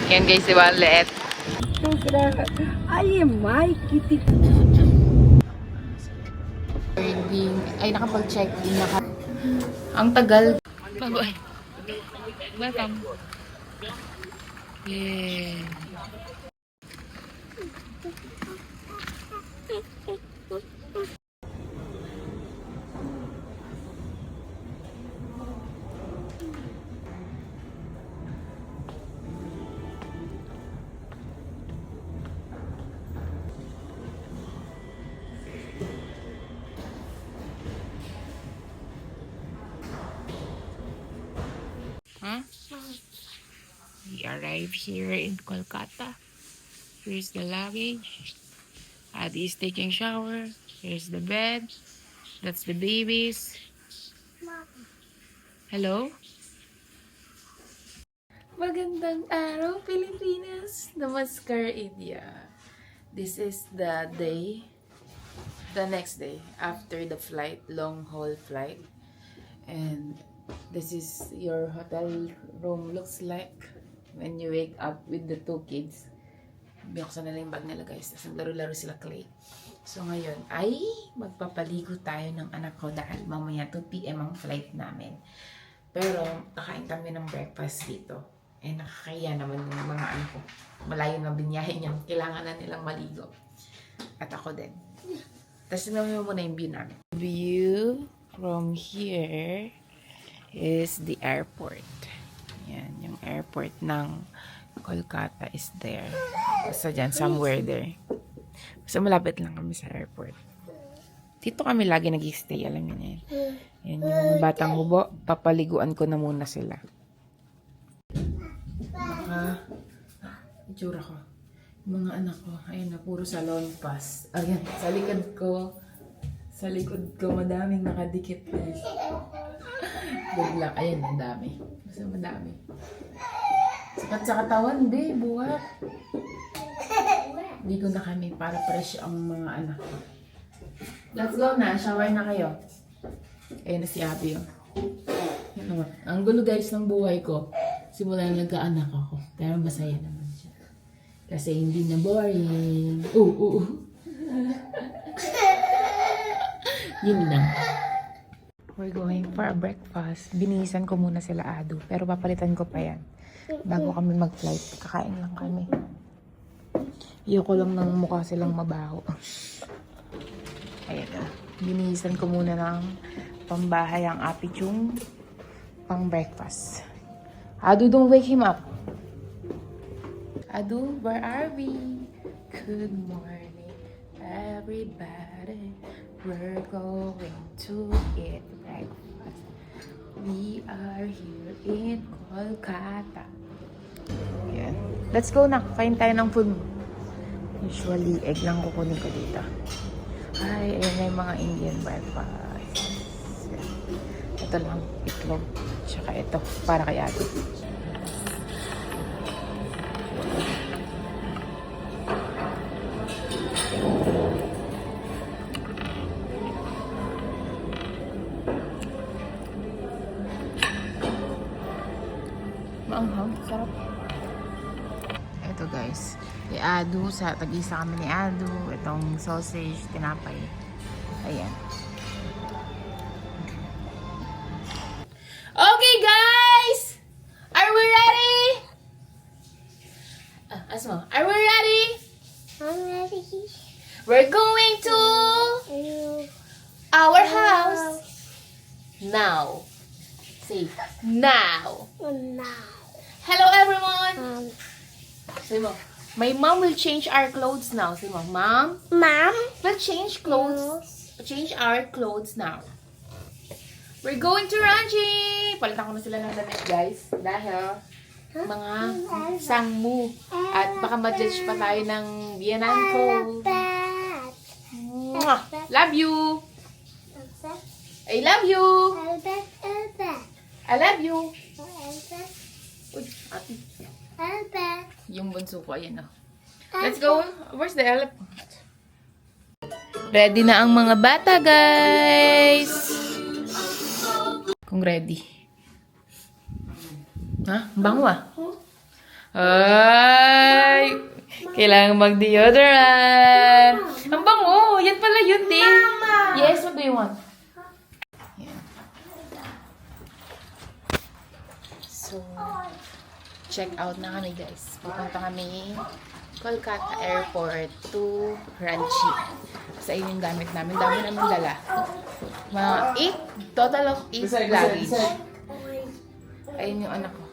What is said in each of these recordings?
Yan guys, diba? Ang liit. Ay, my kitty. Ay, nakapag-check-in na ka. Ang tagal. Bye-bye. Welcome. Yeah. Huh? We arrived here in Kolkata. Here's the luggage. Adi is taking shower. Here's the bed. That's the babies. Hello? Magandang araw, Pilipinas! Namaskar, India. This is the next day after the flight, long haul flight. And this is your hotel room looks like when you wake up with the two kids. Binuksan nila yung bag nila guys. Tapos naglaro-laro sila clay. So ngayon ay magpapaligo tayo ng anak ko dahil mamaya 2 PM ang flight namin. Pero kakain kami ng breakfast dito. Eh nakakaya naman yung mga anak ko. Malayo na binyahe niya. Kailangan na nilang maligo. At ako din. Tapos naman muna yung view namin. View from here is the airport. Yan, yung airport ng Kolkata is there. Basta dyan, somewhere there. Basta malapit lang kami sa airport. Dito kami lagi nag-stay, alam niyo na yan. Yan yung batang hubo, papaliguan ko na muna sila. Itsura ko. Yung mga anak ko, ayun na, puro salon pass. Ayan, sa likod ko, madaming nakadikit guys. Good luck. Ayan, ang dami. Basta madami. Sakat sa katawan, be, buhat. Hindi ko na kami para fresh ang mga anak ko. Let's go na. Shower na kayo. Ayun na si Abby. Yan naman. Ang gulo guys ng buhay ko. Simula na nagkaanak ako. Pero masaya naman siya. Kasi hindi na boring. Yun lang. We're going for a breakfast. Binihisan ko muna sila Ado. Pero papalitan ko pa yan. Bago kami mag-flight. Kakain lang kami. Iyoko lang ng mukha silang mabaho. Ayan na. Binihisan ko muna ng pambahay ang Apichung pang breakfast. Ado, don't wake him up. Ado, where are we? Good morning, everybody. We're going to eat breakfast. We are here in Kolkata. Yeah. Let's go na. Kain tayo ng food. Usually, egg lang kukunin ko dito. Ay, ayun na yung mga Indian breakfast. Ito lang, itlog. Tsaka ito, para kay Ate. Maanghang, sarap. Ito guys, kay Ado, sa tag-isa kami ni Ado, itong sausage, tinapay. Ayan. Okay guys! Are we ready? Asma, are we ready? I'm ready. We're going to our house. Now. Say, now. Now. Hello everyone! Say mo, my mom will change our clothes now. Say mo, Mom, Mom? we'll change clothes. Change our clothes now. We're going to Ranchi! Palitan ko na sila ng damit, guys. Dahil mga sangmu. At baka ma-judge pa tayo ng Viennan ko. Love you! I love you! I love you! Uy, ate. Yung bunso ko, ayan o. Let's go. Where's the elephant? Ready na ang mga bata, guys! Kung ready. Ha? Bango ah. Ay! Kailangan mag-deodorant. Ang bango! Yan pala yun, din. Yes, what do you want? Yan. So, check out na kami, guys. Pupunta kami Kolkata Airport to Ranchi. Sa yung gamit namin. Dami namin dala. Mga 8, total of 8 luggage. Ayun yung anak ko.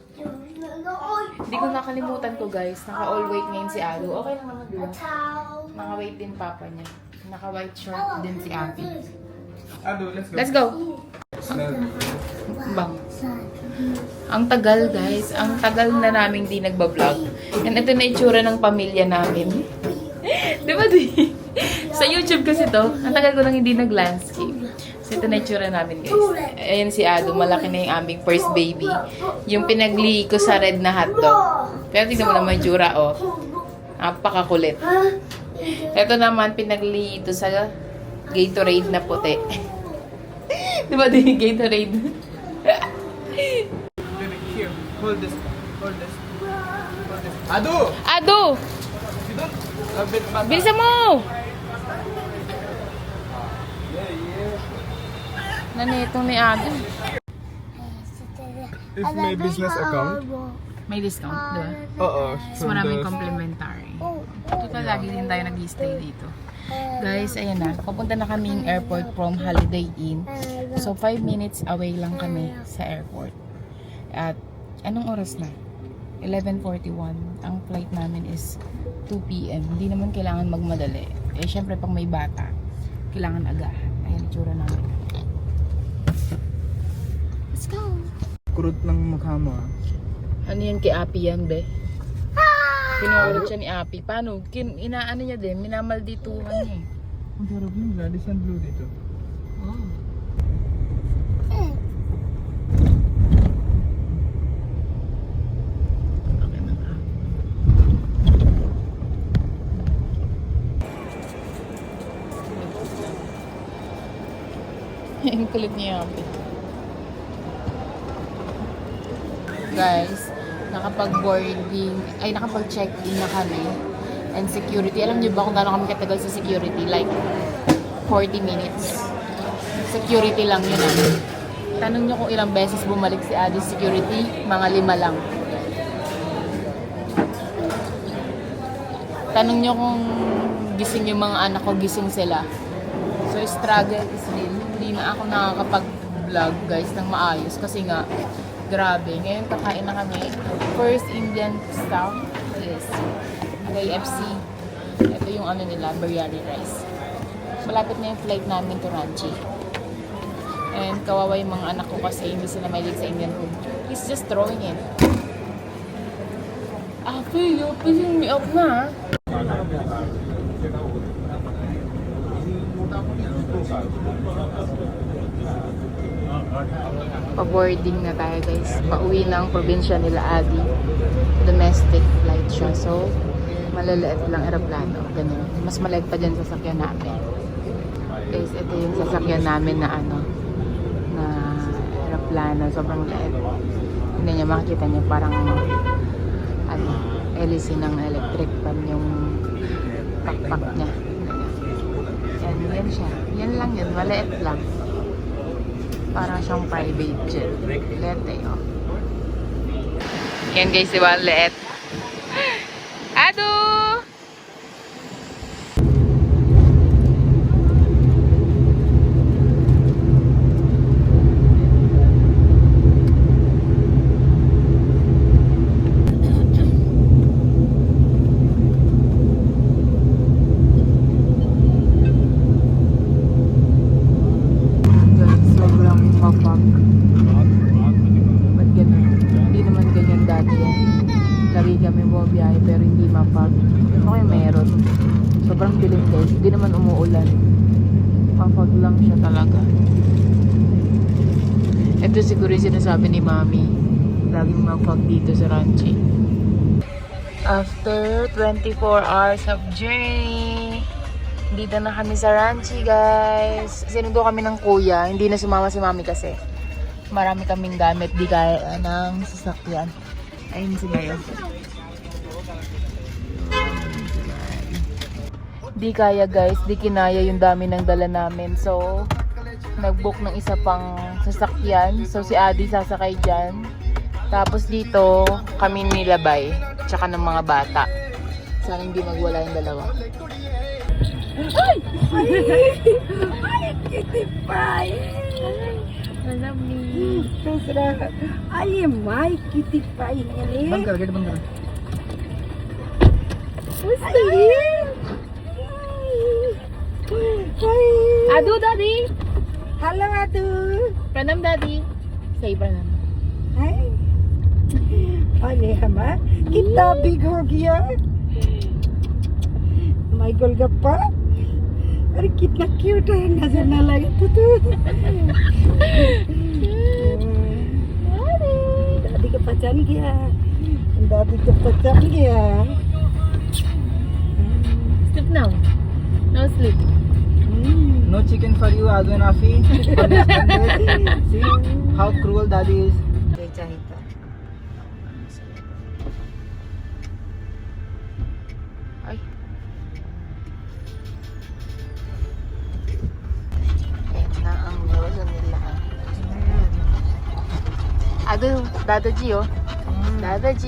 Hindi ko nakalimutan ko, guys. Naka-all white ngayon si Ado. Okay lang naman, diba? Naka-white din papa niya. Naka-white shirt din si Abby. Ado, let's Let's go. go! Bang. Ang tagal, guys. Ang tagal na namin di nagbablog. And ito na itsura ng pamilya namin. Diba, di? Sa YouTube kasi to, ang tagal ko nang hindi nag-landscape. So, ito na itsura namin, guys. Ayan si Ado, malaki na yung aming first baby. Yung pinagli ko sa red na hotdog. Pero tignan mo naman yung itsura, oh. Napakakulit. Ito naman, pinagli ito sa Gatorade na puti. Diba din yung Gatorade? Here, hold this. Hold this. Hold this. Ado! Ado! You don't... A bit back. Bilisan mo! Nanito ni Ado. It's my business account. May discount, diba? Oo. Mas maraming complimentary. Total, lagi din tayo nag-stay dito. Guys, ayan na. Papunta na kaming airport from Holiday Inn. So, 5 minutes away lang kami sa airport. At, anong oras na? 11:41. Ang flight namin is 2 p.m. Hindi naman kailangan magmadali. Eh, syempre, pag may bata, kailangan agahan. Ayan, itsura namin. Let's go! Kurot ng mukha mo, ah. Ano yan kay Api yan, be? Kinukurot siya ni Api. Paano? Inaano niya din, minamaldituhan niya eh. Ang sarap ng gladys and blue dito. Oh. Okay na ka. Ang kulit niya, Api. Guys, nakapag-boarding, ay nakapag-check-in na kami. And security, alam niyo ba kung gaano kami katagal sa security? Like, 40 minutes. Security lang yun ah. Tanong niyo kung ilang beses bumalik si Adi security, mga 5 lang. Tanong niyo kung gising yung mga anak ko, gising sila. So, struggle is real. Hindi na ako nakakapag-vlog, guys, ng maayos. Kasi nga, grabe. Ngayon, kakain na kami. First Indian style is KFC. Ito yung ano nila, biryani rice. Malapit na yung flight namin to Ranchi. And kawawa yung mga anak ko kasi hindi sila mahilig sa Indian food. He's just throwing it. Api, you're picking me up na. Pa-boarding na tayo, guys. Pauwi ng probinsya nila Adi. Domestic flight siya. So, malaliit lang aeroplano. Ganun. Mas maliit pa dyan sasakyan namin. Guys, ito yung sasakyan namin na ano, na aeroplano. Sobrang liit. Hindi niya makikita niya parang ano, hélice ng electric fan yung pakpak niya. Yan siya. Yan lang yun. Maliit lang. Parang siyang private jet. Liit eh, oh. Yan guys, diba? Liit. Ado! Pero hindi mapag. Okay, meron. Sobrang dilim guys. Hindi naman umuulan. Mapag lang siya talaga. Ito siguro yung sinasabi ni Mami. Laging mapag dito sa Ranchi. After 24 hours of journey, dito na kami sa Ranchi guys. Sinundo kami ng kuya. Hindi na sumama si Mami kasi marami kaming gamit. Di kaya ng sasakyan. Ayun si Mayo. Di kaya guys, di kinaya yung dami ng dala namin. So, nag-book ng isa pang sasakyan. So, si Adi sasakay dyan. Tapos dito, kami nilabay. Tsaka ng mga bata. Sana hindi magwala yung dalawa. Ay, kitty pie. Alam ni. दूसरा आइए माई kitty pie है बंद कर गेट बंद कर Adu, Daddy! Hello आदू Pranam, Daddy! Say pranam. अरे हमारा कितना बिग हो गया माई गोलगप्पा अरे कितना क्यूट है नजर ना लगे तो दादी को पहचान गया दादी को पहचान गया Sleep now. No sleep. No chicken for you, Adu and Afi. See how cruel daddy is. चाहिए था Ay. Ayan na ang lola nila. Adu, Dada G oh. Dada G.